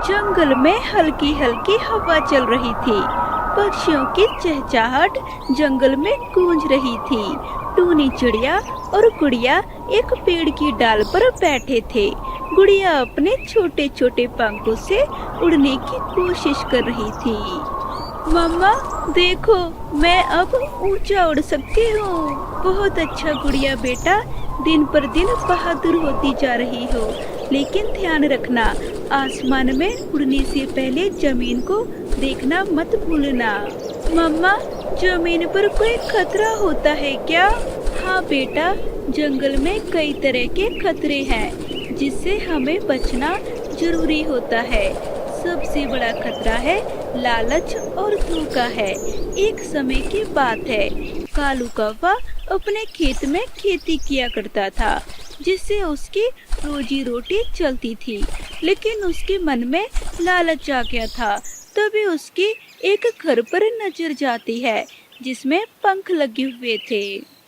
जंगल में हल्की हल्की हवा चल रही थी। पक्षियों की चहचहाट जंगल में गूंज रही थी। टूनी चिड़िया और गुड़िया एक पेड़ की डाल पर बैठे थे। गुड़िया अपने छोटे छोटे पंखों से उड़ने की कोशिश कर रही थी। मम्मा देखो, मैं अब ऊंचा उड़ सकती हूँ। बहुत अच्छा गुड़िया बेटा, दिन पर दिन बहादुर होती जा रही हो, लेकिन ध्यान रखना, आसमान में उड़ने से पहले जमीन को देखना मत भूलना। मम्मा, जमीन पर कोई खतरा होता है क्या? हाँ बेटा, जंगल में कई तरह के खतरे हैं जिससे हमें बचना जरूरी होता है। सबसे बड़ा खतरा है लालच और धोखा है। एक समय की बात है, कालू कौवा अपने खेत में खेती किया करता था, जिससे उसकी रोजी रोटी चलती थी। लेकिन उसके मन में लालच आ गया था। तभी उसकी एक घर पर नजर जाती है जिसमें पंख लगे हुए थे।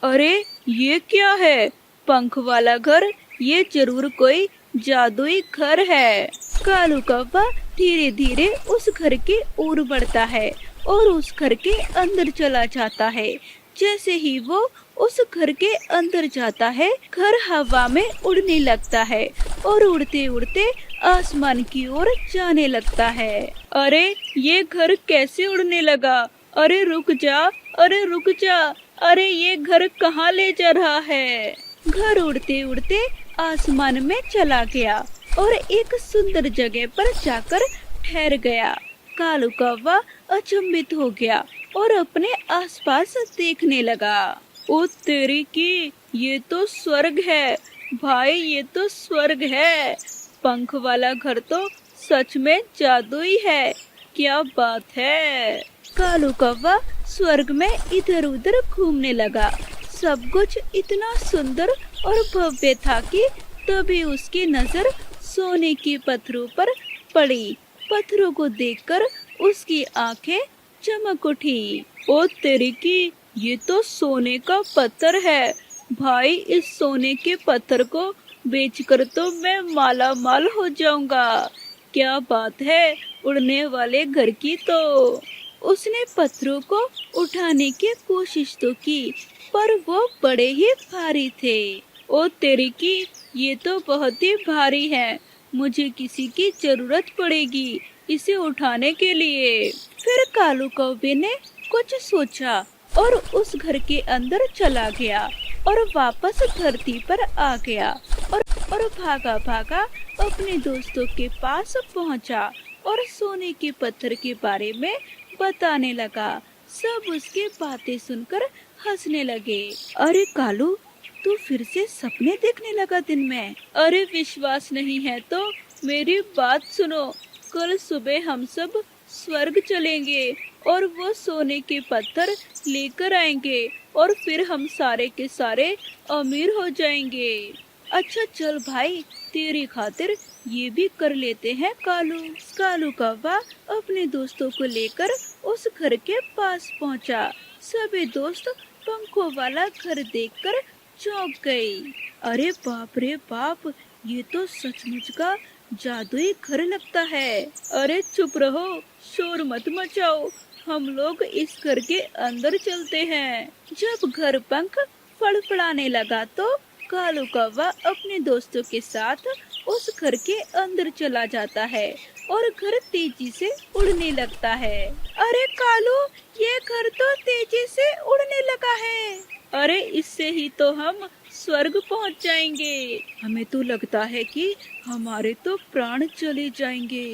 अरे ये क्या है? पंख वाला घर? ये जरूर कोई जादुई घर है। कालू कौवा धीरे धीरे उस घर के ओर बढ़ता है और उस घर के अंदर चला जाता है। जैसे ही वो उस घर के अंदर जाता है, घर हवा में उड़ने लगता है और उड़ते उड़ते आसमान की ओर जाने लगता है। अरे ये घर कैसे उड़ने लगा? अरे रुक जा, अरे रुक जा, अरे ये घर कहाँ ले जा रहा है? घर उड़ते उड़ते आसमान में चला गया और एक सुंदर जगह पर जाकर ठहर गया। कालू कौवा अचंभित हो गया और अपने आसपास देखने लगा। ओ तेरी की, ये तो स्वर्ग है भाई, ये तो स्वर्ग है। पंख वाला घर तो सच में जादुई है। क्या बात है। कालू कौवा स्वर्ग में इधर उधर घूमने लगा। सब कुछ इतना सुंदर और भव्य था कि तभी उसकी नजर सोने के पत्थरों पर पड़ी। पत्थरों को देखकर उसकी आंखें चमक उठी। ओ तेरी की, ये तो सोने का पत्थर है भाई। इस सोने के पत्थर को बेचकर तो मैं माला माल हो जाऊंगा। क्या बात है उड़ने वाले घर की। तो उसने पत्थरों को उठाने की कोशिश तो की, पर वो बड़े ही भारी थे। ओ तेरी की, ये तो बहुत ही भारी है। मुझे किसी की जरूरत पड़ेगी इसे उठाने के लिए। फिर कालू कौवे ने कुछ सोचा और उस घर के अंदर चला गया और वापस धरती पर आ गया और भागा भागा अपने दोस्तों के पास पहुंचा और सोने के पत्थर के बारे में बताने लगा। सब उसकी बातें सुनकर हंसने लगे। अरे कालू, तू फिर से सपने देखने लगा दिन में? अरे विश्वास नहीं है तो मेरी बात सुनो। कल सुबह हम सब स्वर्ग चलेंगे और वो सोने के पत्थर लेकर आएंगे और फिर हम सारे के सारे अमीर हो जाएंगे। अच्छा चल भाई, तेरी खातिर ये भी कर लेते हैं कालू। कालू कौवा अपने दोस्तों को लेकर उस घर के पास पहुंचा। सभी दोस्त पंखों वाला घर देखकर चौंक गई। अरे बाप रे बाप, ये तो सचमुच का जादुई घर लगता है। अरे चुप रहो, शोर मत मचाओ, हम लोग इस घर के अंदर चलते हैं। जब घर पंख फड़फड़ाने लगा तो कालू कौवा अपने दोस्तों के साथ उस घर के अंदर चला जाता है और घर तेजी से उड़ने लगता है। अरे कालू, ये घर तो तेजी से उड़ने लगा है। अरे इससे ही तो हम स्वर्ग पहुंच जाएंगे। हमें तो लगता है कि हमारे तो प्राण चले जाएंगे।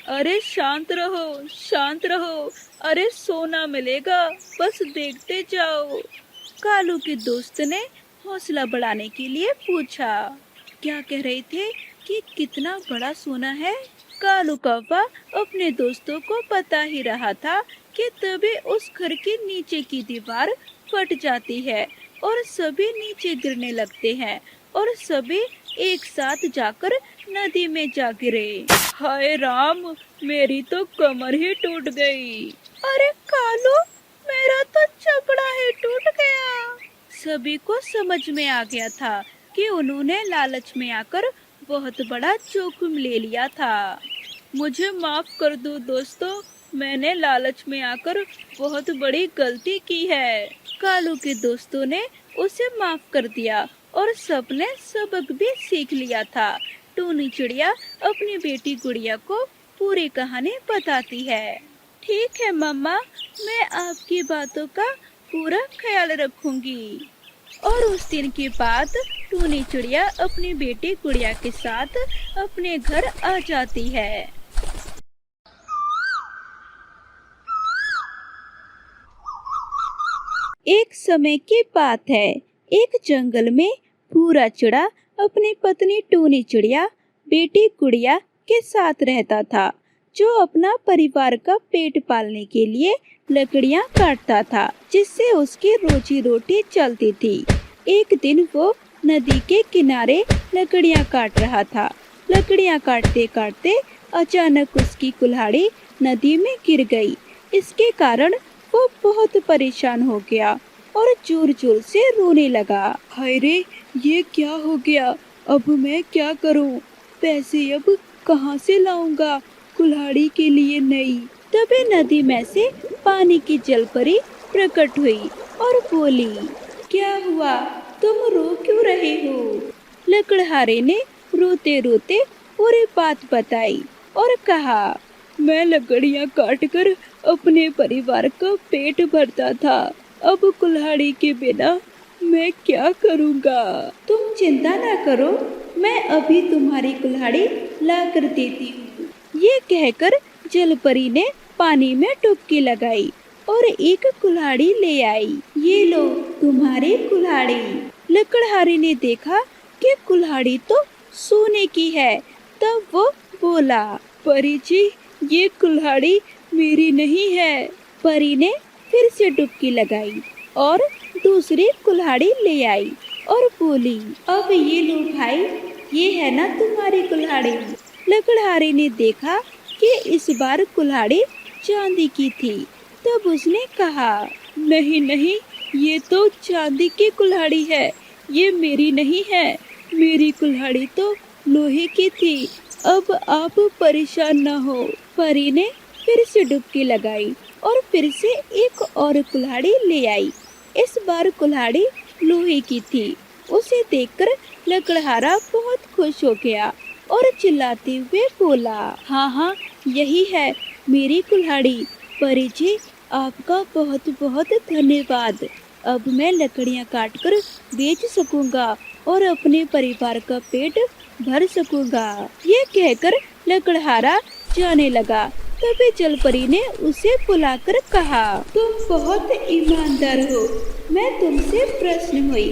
अरे शांत रहो, शांत रहो। अरे सोना मिलेगा, बस देखते जाओ। कालू के दोस्त ने हौसला बढ़ाने के लिए पूछा। क्या कह रहे थे कि कितना बड़ा सोना है? कालू कौवा अपने दोस्तों को बता ही रहा था कि तभी उस घर के नीचे की दीवार फट जाती है और सभी नीचे गिरने लगते हैं और सभी एक साथ जाकर नदी में जा गिरे। हाय राम, मेरी तो कमर ही टूट गई। अरे कालू, मेरा तो चपड़ा ही टूट गया। सभी को समझ में आ गया था कि उन्होंने लालच में आकर बहुत बड़ा जोखिम ले लिया था। मुझे माफ कर दो दोस्तों, मैंने लालच में आकर बहुत बड़ी गलती की है। कालू के दोस्तों ने उसे माफ कर दिया और सबने सबक भी सीख लिया था। टूनी चिड़िया अपनी बेटी गुड़िया को पूरी कहानी बताती है। ठीक है मम्मा, मैं आपकी बातों का पूरा ख्याल रखूंगी। और उस दिन के बाद टूनी चिड़िया अपनी बेटी गुड़िया के साथ अपने घर आ जाती है। एक समय की बात है, एक जंगल में भूरा चिड़ा अपनी पत्नी टूनी चिड़िया बेटी गुड़िया के साथ रहता था, जो अपना परिवार का पेट पालने के लिए लकड़ियां काटता था, जिससे उसकी रोजी रोटी चलती थी। एक दिन वो नदी के किनारे लकड़ियां काट रहा था। लकड़ियां काटते काटते अचानक उसकी कुल्हाड़ी नदी में गिर गई। इसके कारण वो बहुत परेशान हो गया और जोर जोर से रोने लगा। हाय रे, ये क्या हो गया? अब मैं क्या करूं? पैसे अब कहां से लाऊंगा कुल्हाड़ी के लिए नई? तभी नदी में से पानी की जलपरी प्रकट हुई और बोली, क्या हुआ? तुम रो क्यों रहे हो? लकड़हारे ने रोते रोते पूरी बात बताई और कहा, मैं लकड़ियां काटकर अपने परिवार का पेट भरता था। अब कुल्हाड़ी के बिना मैं क्या करूँगा? तुम चिंता ना करो, मैं अभी तुम्हारी कुल्हाड़ी ला कर देती हूँ। ये कहकर जलपरी ने पानी में डुबकी लगाई और एक कुल्हाड़ी ले आई। ये लो तुम्हारी कुल्हाड़ी। लकड़हारे ने देखा कि कुल्हाड़ी तो सोने की है। तब वो बोला, परी जी, ये कुल्हाड़ी मेरी नहीं है। परी ने फिर से डुबकी लगाई और दूसरी कुल्हाड़ी ले आई और बोली, अब ये लो भाई, ये है ना तुम्हारी कुल्हाड़ी। लकड़हारे ने देखा कि इस बार कुल्हाड़ी चांदी की थी। तब उसने कहा, नहीं नहीं, ये तो चांदी की कुल्हाड़ी है, ये मेरी नहीं है। मेरी कुल्हाड़ी तो लोहे की थी। अब आप परेशान न हो। परी ने फिर से डुबकी लगाई और फिर से एक और कुल्हाड़ी ले आई। इस बार कुल्हाड़ी लोहे की थी। उसे देखकर लकड़हारा बहुत खुश हो गया और चिल्लाते हुए बोला, हाँ हाँ, यही है मेरी कुल्हाड़ी। परी जी, आपका बहुत बहुत धन्यवाद। अब मैं लकड़ियाँ काटकर बेच सकूंगा और अपने परिवार का पेट भर सकूंगा। ये कहकर लकड़हारा जाने लगा। तभी जलपरी ने उसे बुलाकर कहा, तुम बहुत ईमानदार हो, मैं तुमसे प्रसन्न हुई।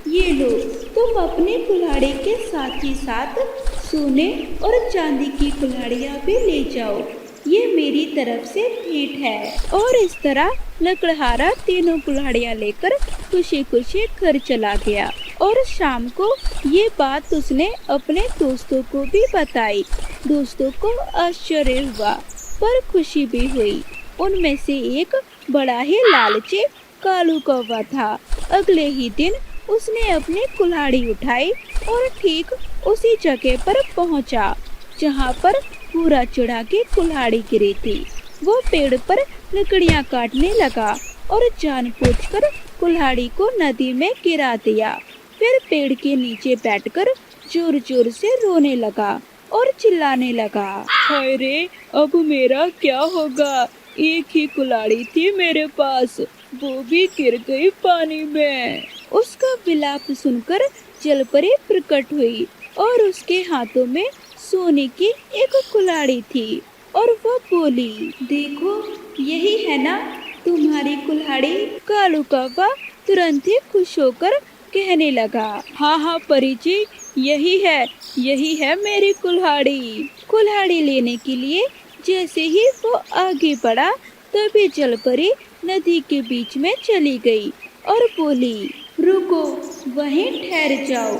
ये लो, तुम अपनी कुल्हाड़ी के साथ ही साथ सोने और चांदी की कुल्हाड़ियाँ भी ले जाओ। ये मेरी तरफ से भेंट है। और इस तरह लकड़हारा तीनों कुल्हाड़ियाँ लेकर खुशी खुशी घर चला गया। और शाम को ये बात उसने अपने दोस्तों को भी बताई। दोस्तों को आश्चर्य हुआ पर खुशी भी हुई। उनमें से एक बड़ा ही लालची कालू कौवा था। अगले ही दिन उसने अपनी कुल्हाड़ी उठाई और ठीक उसी जगह पर पहुंचा जहां पर भूरा चिड़ा की कुल्हाड़ी गिरी थी। वो पेड़ पर लकड़ियां काटने लगा और जानबूझकर कुल्हाड़ी को नदी में गिरा दिया। फिर पेड़ के नीचे बैठकर जोर जोर से रोने लगा और चिल्लाने लगा, हाय रे, अब मेरा क्या होगा? एक ही कुल्हाड़ी थी मेरे पास, वो भी गिर गई पानी में। उसका विलाप सुनकर जलपरी प्रकट हुई और उसके हाथों में सोने की एक कुल्हाड़ी थी और वो बोली, देखो, यही है ना तुम्हारी कुल्हाड़ी। कालू कौवा तुरंत ही खुश होकर कहने लगा, हाँ हाँ परी जी, यही है मेरी कुल्हाड़ी। कुल्हाड़ी लेने के लिए जैसे ही वो आगे बढ़ा, तभी जलपरी नदी के बीच में चली गई और बोली, रुको, वहीं ठहर जाओ,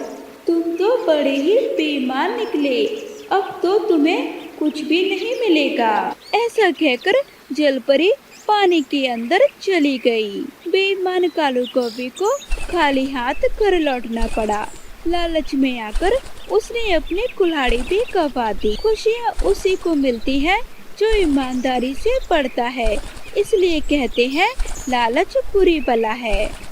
तुम तो बड़े ही बेईमान निकले, अब तो तुम्हें कुछ भी नहीं मिलेगा। ऐसा कहकर जलपरी पानी के अंदर चली गई। बेईमान कालू कौवे को खाली हाथ घर लौटना पड़ा। लालच में आकर उसने अपनी कुल्हाड़ी भी गंवा दी। खुशियाँ उसी को मिलती है जो ईमानदारी से पढ़ता है, इसलिए कहते हैं लालच बुरी बला है।